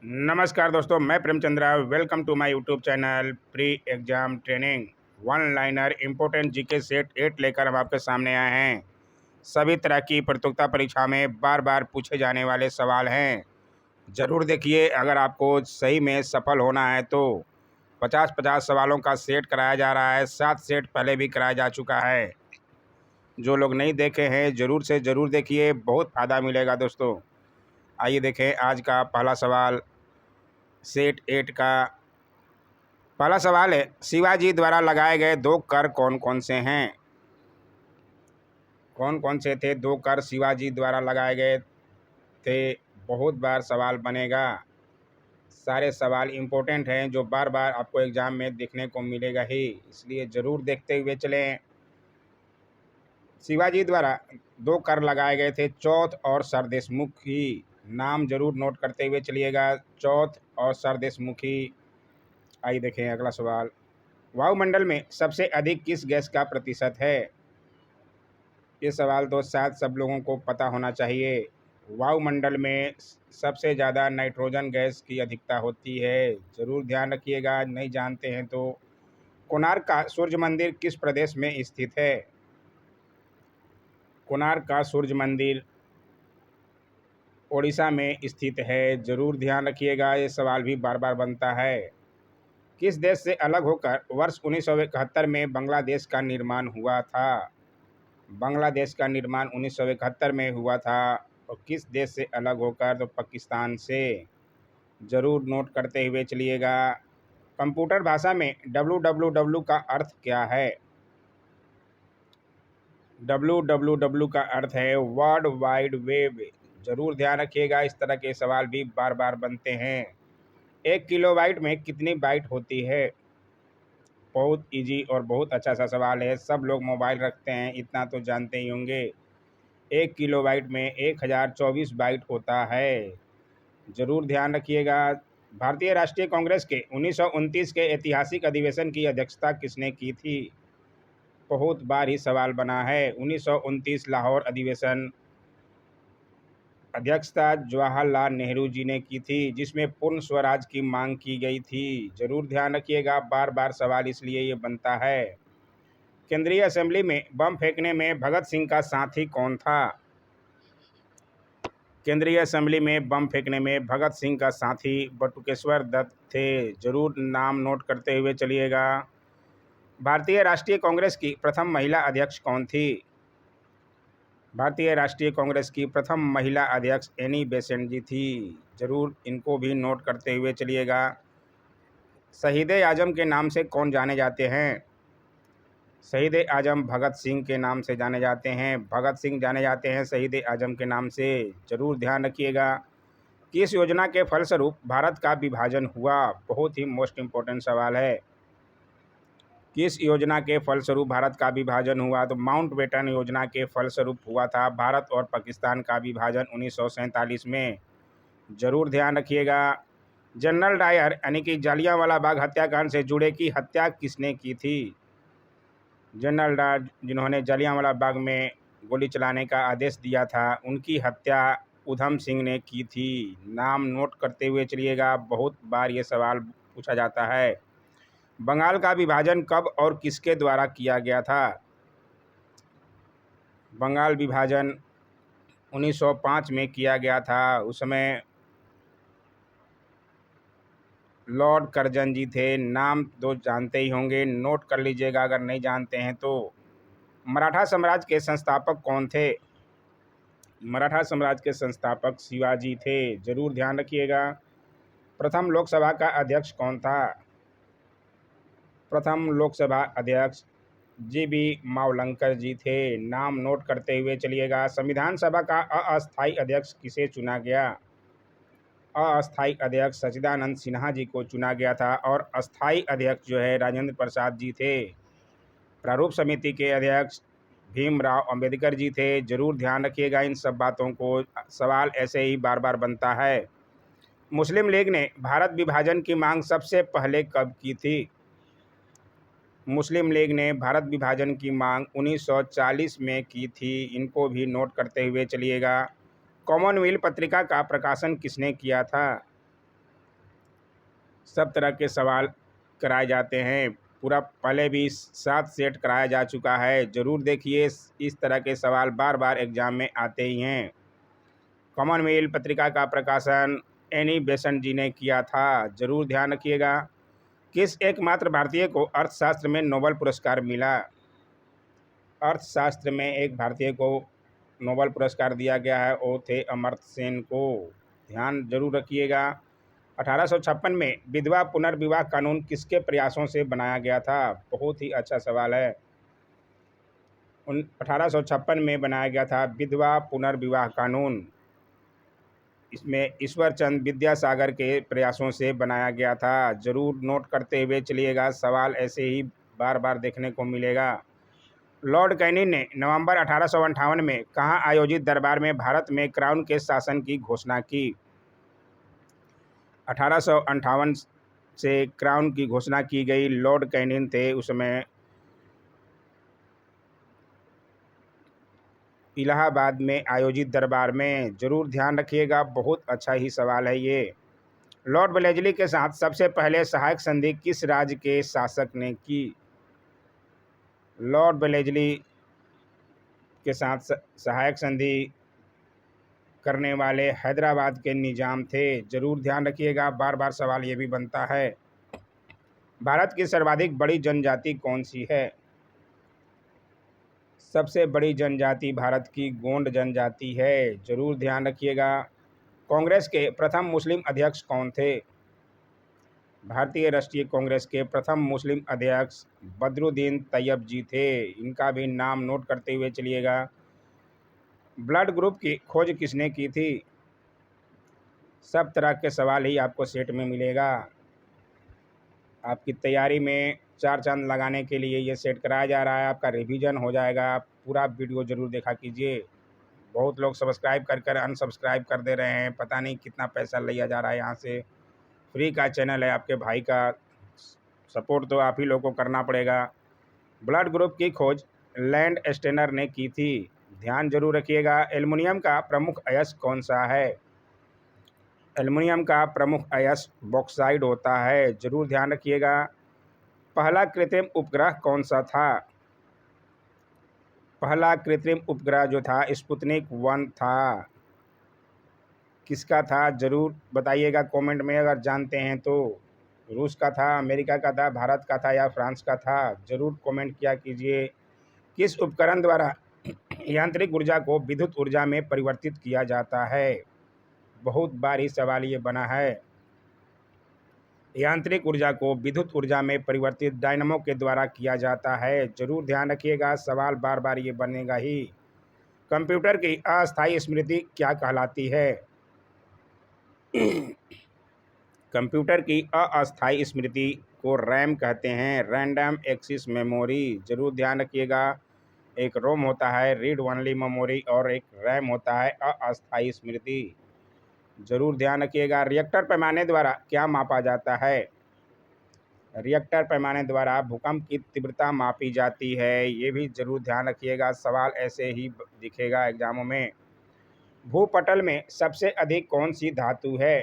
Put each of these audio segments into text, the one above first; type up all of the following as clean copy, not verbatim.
नमस्कार दोस्तों, मैं Premchandra. Welcome to my YouTube channel pre exam training. One liner important GK set 8 लेकर हम आपके सामने आए हैं। सभी तरह की प्रतियोगिता परीक्षा में बार बार पूछे जाने वाले सवाल हैं। ज़रूर देखिए। अगर आपको सही में सफल होना है तो 50-50 सवालों का सेट कराया जा रहा है। 7 सेट पहले भी कराया जा चुका है। जो लोग नहीं देखे हैं ज़रूर से ज़रूर देखिए, बहुत फ़ायदा मिलेगा दोस्तों। आइए देखें आज का पहला सवाल। सेट 8 का पहला सवाल है, शिवाजी द्वारा लगाए गए 2 कर कौन कौन से हैं? कौन कौन से थे 2 कर शिवाजी द्वारा लगाए गए थे? बहुत बार सवाल बनेगा। सारे सवाल इम्पोर्टेंट हैं जो बार बार आपको एग्जाम में देखने को मिलेगा ही, इसलिए ज़रूर देखते हुए चलें। शिवाजी द्वारा 2 कर लगाए गए थे, चौथ और सरदेशमुखी। नाम जरूर नोट करते हुए चलिएगा, चौथ और सरदेशमुखी। आइए देखें अगला सवाल। वायुमंडल में सबसे अधिक किस गैस का प्रतिशत है? ये सवाल तो शायद सब लोगों को पता होना चाहिए। वायुमंडल में सबसे ज़्यादा नाइट्रोजन गैस की अधिकता होती है। ज़रूर ध्यान रखिएगा, नहीं जानते हैं तो। कोणार्क का सूर्य मंदिर किस प्रदेश में स्थित है? कोणार्क का सूर्य मंदिर ओडिशा में स्थित है। ज़रूर ध्यान रखिएगा, ये सवाल भी बार बार बनता है। किस देश से अलग होकर वर्ष 1971 में बांग्लादेश का निर्माण हुआ था? बांग्लादेश का निर्माण 1971 में हुआ था। और किस देश से अलग होकर? तो पाकिस्तान से। ज़रूर नोट करते हुए चलिएगा। कंप्यूटर भाषा में www का अर्थ क्या है? www का अर्थ है वर्ल्ड वाइड वेब। ज़रूर ध्यान रखिएगा, इस तरह के सवाल भी बार बार बनते हैं। 1 किलोबाइट में कितनी बाइट होती है? बहुत इजी और बहुत अच्छा सा सवाल है। सब लोग मोबाइल रखते हैं, इतना तो जानते ही होंगे। 1 किलोबाइट में 1024 बाइट होता है। ज़रूर ध्यान रखिएगा। भारतीय राष्ट्रीय कांग्रेस के 1929 के ऐतिहासिक अधिवेशन की अध्यक्षता किसने की थी? बहुत बार ही सवाल बना है। 1929 लाहौर अधिवेशन अध्यक्षता जवाहरलाल नेहरू जी ने की थी, जिसमें पूर्ण स्वराज की मांग की गई थी। ज़रूर ध्यान रखिएगा, बार बार सवाल इसलिए ये बनता है। केंद्रीय असेंबली में बम फेंकने में भगत सिंह का साथी कौन था? केंद्रीय असेंबली में बम फेंकने में भगत सिंह का साथी बटुकेश्वर दत्त थे। जरूर नाम नोट करते हुए चलिएगा। भारतीय राष्ट्रीय कांग्रेस की प्रथम महिला अध्यक्ष कौन थी? भारतीय राष्ट्रीय कांग्रेस की प्रथम महिला अध्यक्ष एनी बेसेंट जी थी। जरूर इनको भी नोट करते हुए चलिएगा। शहीद आजम के नाम से कौन जाने जाते हैं? शहीद आजम भगत सिंह के नाम से जाने जाते हैं। भगत सिंह जाने जाते हैं शहीद आजम के नाम से। ज़रूर ध्यान रखिएगा। किस योजना के फलस्वरूप भारत का विभाजन हुआ? बहुत ही मोस्ट इम्पोर्टेंट सवाल है। किस योजना के फलस्वरूप भारत का विभाजन हुआ? तो माउंटबेटन योजना के फलस्वरूप हुआ था भारत और पाकिस्तान का विभाजन 1947 में। ज़रूर ध्यान रखिएगा। जनरल डायर यानी कि जलियांवाला बाग हत्याकांड से जुड़े की हत्या किसने की थी? जनरल डायर जिन्होंने जलियांवाला बाग में गोली चलाने का आदेश दिया था, उनकी हत्या उधम सिंह ने की थी। नाम नोट करते हुए चलिएगा, बहुत बार ये सवाल पूछा जाता है। बंगाल का विभाजन कब और किसके द्वारा किया गया था? बंगाल विभाजन 1905 में किया गया था। उस समय लॉर्ड कर्जन जी थे। नाम तो जानते ही होंगे, नोट कर लीजिएगा अगर नहीं जानते हैं तो। मराठा साम्राज्य के संस्थापक कौन थे? मराठा साम्राज्य के संस्थापक शिवाजी थे। जरूर ध्यान रखिएगा। प्रथम लोकसभा का अध्यक्ष कौन था? प्रथम लोकसभा अध्यक्ष जीबी मावलंकर जी थे। नाम नोट करते हुए चलिएगा। संविधान सभा का अस्थायी अध्यक्ष किसे चुना गया? अस्थायी अध्यक्ष सच्चिदानंद सिन्हा जी को चुना गया था। और अस्थायी अध्यक्ष जो है राजेंद्र प्रसाद जी थे। प्रारूप समिति के अध्यक्ष भीमराव अंबेडकर जी थे। जरूर ध्यान रखिएगा इन सब बातों को, सवाल ऐसे ही बार बार बनता है। मुस्लिम लीग ने भारत विभाजन की मांग सबसे पहले कब की थी? मुस्लिम लीग ने भारत विभाजन की मांग 1940 में की थी। इनको भी नोट करते हुए चलिएगा। कॉमनवेल्थ पत्रिका का प्रकाशन किसने किया था? सब तरह के सवाल कराए जाते हैं। पूरा पहले भी 7 सेट कराया जा चुका है। ज़रूर देखिए, इस तरह के सवाल बार बार एग्ज़ाम में आते ही हैं। कॉमनवेल्थ पत्रिका का प्रकाशन एनी बेसेंट जी ने किया था। ज़रूर ध्यान रखिएगा। किस एकमात्र भारतीय को अर्थशास्त्र में नोबेल पुरस्कार मिला? अर्थशास्त्र में एक भारतीय को नोबेल पुरस्कार दिया गया है, वो थे अमर्त्य सेन को। ध्यान जरूर रखिएगा। 1856 में विधवा पुनर्विवाह कानून किसके प्रयासों से बनाया गया था? बहुत ही अच्छा सवाल है। 1856 में बनाया गया था विधवा पुनर्विवाह कानून। इसमें ईश्वर चंद्र विद्यासागर के प्रयासों से बनाया गया था। जरूर नोट करते हुए चलिएगा, सवाल ऐसे ही बार बार देखने को मिलेगा। लॉर्ड कैनिंग ने नवंबर 1858 में कहाँ आयोजित दरबार में भारत में क्राउन के शासन की घोषणा की? 1858 से क्राउन की घोषणा की गई। लॉर्ड कैनिंग थे उस समय इलाहाबाद में आयोजित दरबार में। जरूर ध्यान रखिएगा, बहुत अच्छा ही सवाल है ये। लॉर्ड वेलेस्ली के साथ सबसे पहले सहायक संधि किस राज्य के शासक ने की? लॉर्ड वेलेस्ली के साथ सहायक संधि करने वाले हैदराबाद के निजाम थे। जरूर ध्यान रखिएगा, बार बार सवाल ये भी बनता है। भारत की सर्वाधिक बड़ी जनजाति कौन सी है? सबसे बड़ी जनजाति भारत की गोंड जनजाति है। जरूर ध्यान रखिएगा। कांग्रेस के प्रथम मुस्लिम अध्यक्ष कौन थे? भारतीय राष्ट्रीय कांग्रेस के प्रथम मुस्लिम अध्यक्ष बदरुद्दीन तैयब जी थे। इनका भी नाम नोट करते हुए चलिएगा। ब्लड ग्रुप की खोज किसने की थी? सब तरह के सवाल ही आपको सेट में मिलेगा। आपकी तैयारी में 4 चांद लगाने के लिए ये सेट कराया जा रहा है। आपका रिवीजन हो जाएगा। आप पूरा वीडियो ज़रूर देखा कीजिए। बहुत लोग सब्सक्राइब कर अनसब्सक्राइब कर दे रहे हैं, पता नहीं कितना पैसा लिया जा रहा है यहाँ से। फ्री का चैनल है आपके भाई का, सपोर्ट तो आप ही लोग को करना पड़ेगा। ब्लड ग्रुप की खोज लैंड स्टेनर ने की थी। ध्यान जरूर रखिएगा। एल्युमिनियम का प्रमुख अयस्क कौन सा है? एल्युमिनियम का प्रमुख अयस्क बॉक्साइड होता है। जरूर ध्यान रखिएगा। पहला कृत्रिम उपग्रह कौन सा था? पहला कृत्रिम उपग्रह जो था स्पुतनिक 1 था। किसका था जरूर बताइएगा कमेंट में, अगर जानते हैं तो। रूस का था, अमेरिका का था, भारत का था या फ्रांस का था? जरूर कमेंट किया कीजिए। किस उपकरण द्वारा यांत्रिक ऊर्जा को विद्युत ऊर्जा में परिवर्तित किया जाता है? बहुत बार ही सवाल ये बना है। यांत्रिक ऊर्जा को विद्युत ऊर्जा में परिवर्तित डायनमो के द्वारा किया जाता है। जरूर ध्यान रखिएगा, सवाल बार बार ये बनेगा ही। कंप्यूटर की अस्थायी स्मृति क्या कहलाती है? कंप्यूटर की अस्थायी स्मृति को रैम कहते हैं, रैंडम एक्सेस मेमोरी। जरूर ध्यान रखिएगा। एक रोम होता है रीड ओनली मेमोरी और एक रैम होता है अस्थायी स्मृति। जरूर ध्यान रखिएगा। रिएक्टर पैमाने द्वारा क्या मापा जाता है? रिएक्टर पैमाने द्वारा भूकंप की तीव्रता मापी जाती है। ये भी जरूर ध्यान रखिएगा, सवाल ऐसे ही दिखेगा एग्जामों में। भूपटल में सबसे अधिक कौन सी धातु है?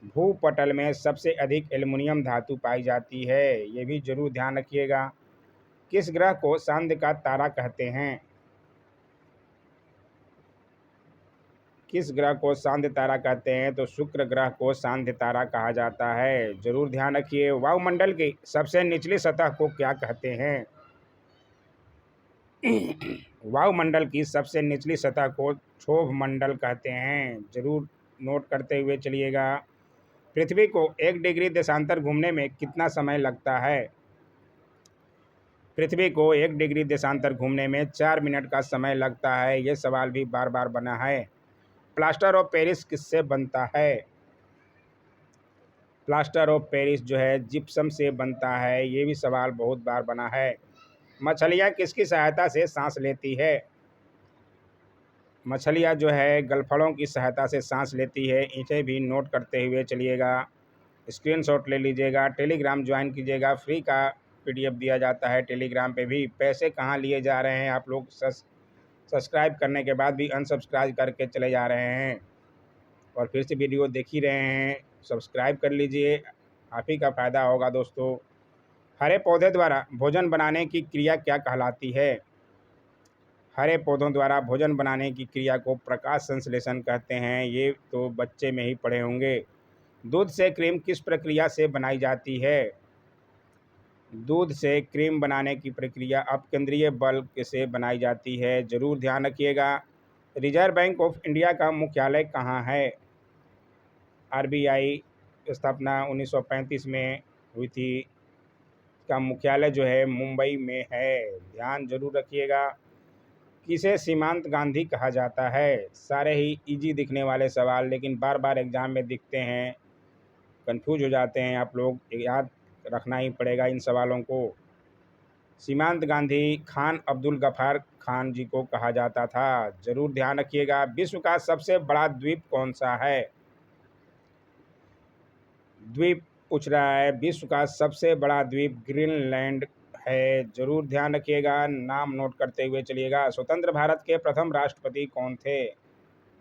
भूपटल में सबसे अधिक एल्युमिनियम धातु पाई जाती है। ये भी जरूर ध्यान रखिएगा। किस ग्रह को चांद का तारा कहते हैं? किस ग्रह को चांद तारा कहते हैं? तो शुक्र ग्रह को चांद तारा कहा जाता है। जरूर ध्यान रखिए। वायुमंडल की सबसे निचली सतह को क्या कहते हैं? वायुमंडल की सबसे निचली सतह को क्षोभ मंडल कहते हैं। जरूर नोट करते हुए चलिएगा। पृथ्वी को 1 डिग्री देशांतर घूमने में कितना समय लगता है? पृथ्वी को 1 डिग्री देशांतर घूमने में 4 मिनट का समय लगता है। ये सवाल भी बार बार बना है। प्लास्टर ऑफ पेरिस किससे बनता है? प्लास्टर ऑफ पेरिस जो है जिप्सम से बनता है। ये भी सवाल बहुत बार बना है। मछलियाँ किसकी सहायता से सांस लेती है? मछलियाँ जो है गलफड़ों की सहायता से सांस लेती है। इसे भी नोट करते हुए चलिएगा, स्क्रीनशॉट ले लीजिएगा। टेलीग्राम ज्वाइन कीजिएगा, फ्री का PDF दिया जाता है टेलीग्राम पे भी। पैसे कहाँ लिए जा रहे हैं, आप लोग सब्सक्राइब करने के बाद भी अनसब्सक्राइब करके चले जा रहे हैं। और फिर से वीडियो देख ही रहे हैं, सब्सक्राइब कर लीजिए, आप ही का फ़ायदा होगा दोस्तों। हरे पौधे द्वारा भोजन बनाने की क्रिया क्या कहलाती है? हरे पौधों द्वारा भोजन बनाने की क्रिया को प्रकाश संश्लेषण कहते हैं। ये तो बच्चे में ही पढ़े होंगे। दूध से क्रीम किस प्रक्रिया से बनाई जाती है? दूध से क्रीम बनाने की प्रक्रिया अपकेंद्रीय बल से बनाई जाती है, ज़रूर ध्यान रखिएगा। रिजर्व बैंक ऑफ इंडिया का मुख्यालय कहाँ है? आरबीआई स्थापना 1935 में हुई थी। इसका मुख्यालय जो है मुंबई में है, ध्यान जरूर रखिएगा। किसे सीमांत गांधी कहा जाता है? सारे ही इजी दिखने वाले सवाल, लेकिन बार बार एग्जाम में दिखते हैं, कंफ्यूज हो जाते हैं आप लोग, याद रखना ही पड़ेगा इन सवालों को। सीमांत गांधी खान अब्दुल गफार खान जी को कहा जाता था, जरूर ध्यान रखिएगा। विश्व का सबसे बड़ा द्वीप कौन सा है? द्वीप पूछ रहा है, विश्व का सबसे बड़ा द्वीप ग्रीनलैंड है, जरूर ध्यान रखिएगा, नाम नोट करते हुए चलिएगा। स्वतंत्र भारत के प्रथम राष्ट्रपति कौन थे?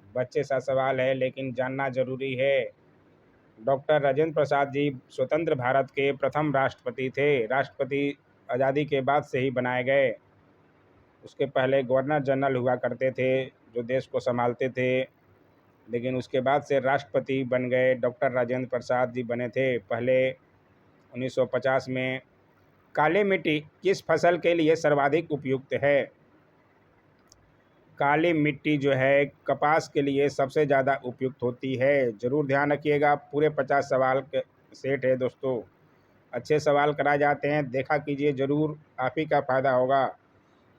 बच्चे सा सवाल है लेकिन जानना जरूरी है। डॉक्टर राजेंद्र प्रसाद जी स्वतंत्र भारत के प्रथम राष्ट्रपति थे। राष्ट्रपति आज़ादी के बाद से ही बनाए गए, उसके पहले गवर्नर जनरल हुआ करते थे जो देश को संभालते थे, लेकिन उसके बाद से राष्ट्रपति बन गए। डॉक्टर राजेंद्र प्रसाद जी बने थे पहले 1950 में। काली मिट्टी किस फसल के लिए सर्वाधिक उपयुक्त है? काली मिट्टी जो है कपास के लिए सबसे ज़्यादा उपयुक्त होती है, ज़रूर ध्यान रखिएगा। पूरे 50 सवाल के सेट है दोस्तों, अच्छे सवाल कराए जाते हैं, देखा कीजिए ज़रूर, आप ही का फ़ायदा होगा।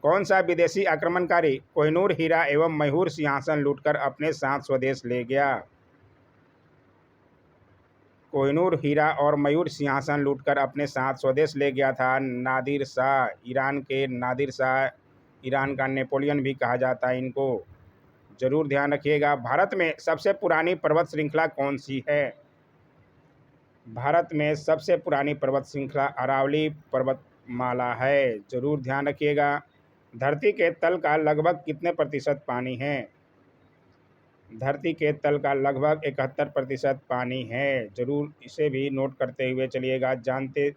कौन सा विदेशी आक्रमणकारी कोहिनूर हीरा एवं मयूर सिंहासन लूटकर अपने साथ स्वदेश ले गया? कोहिनूर हीरा और मयूर सिंहासन लूटकर अपने साथ स्वदेश ले गया था नादिर शाह, ईरान के नादिर शाह, ईरान का नेपोलियन भी कहा जाता है इनको, जरूर ध्यान रखिएगा। भारत में सबसे पुरानी पर्वत श्रृंखला कौन सी है? भारत में सबसे पुरानी पर्वत श्रृंखला अरावली पर्वतमाला है, जरूर ध्यान रखिएगा। धरती के तल का लगभग कितने प्रतिशत पानी है? धरती के तल का लगभग 71% पानी है, जरूर इसे भी नोट करते हुए चलिएगा, जानते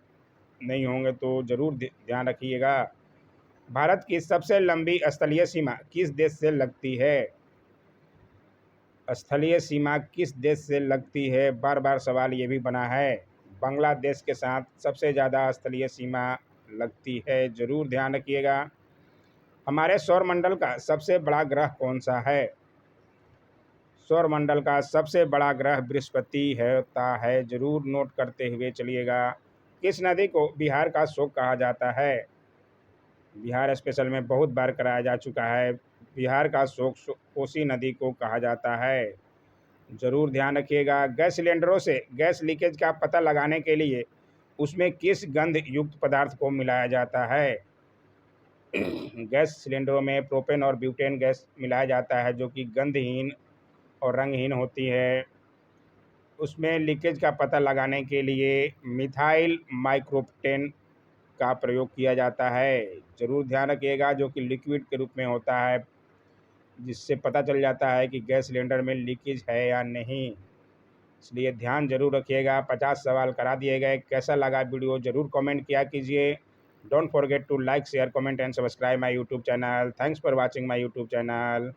नहीं होंगे तो ज़रूर ध्यान रखिएगा। भारत की सबसे लंबी स्थलीय सीमा किस देश से लगती है? स्थलीय सीमा किस देश से लगती है, बार बार सवाल ये भी बना है। बांग्लादेश के साथ सबसे ज़्यादा स्थलीय सीमा लगती है, ज़रूर ध्यान रखिएगा। हमारे सौरमंडल का सबसे बड़ा ग्रह कौन सा है? सौरमंडल का सबसे बड़ा ग्रह बृहस्पति होता है, जरूर नोट करते हुए चलिएगा। किस नदी को बिहार का शोक कहा जाता है? बिहार स्पेशल में बहुत बार कराया जा चुका है, बिहार का शोक कोसी नदी को कहा जाता है, जरूर ध्यान रखिएगा। गैस सिलेंडरों से गैस लीकेज का पता लगाने के लिए उसमें किस गंध युक्त पदार्थ को मिलाया जाता है? गैस सिलेंडरों में प्रोपेन और ब्यूटेन गैस मिलाया जाता है जो कि गंधहीन और रंगहीन होती है। उसमें लीकेज का पता लगाने के लिए मिथाइल माइक्रोप्टेन का प्रयोग किया जाता है, ज़रूर ध्यान रखिएगा, जो कि लिक्विड के रूप में होता है, जिससे पता चल जाता है कि गैस सिलेंडर में लीकेज है या नहीं, इसलिए ध्यान जरूर रखिएगा। 50 सवाल करा दिए गए। कैसा लगा वीडियो ज़रूर कमेंट किया कीजिए। Don't forget to like share comment and subscribe my YouTube channel. Thanks for watching my YouTube channel.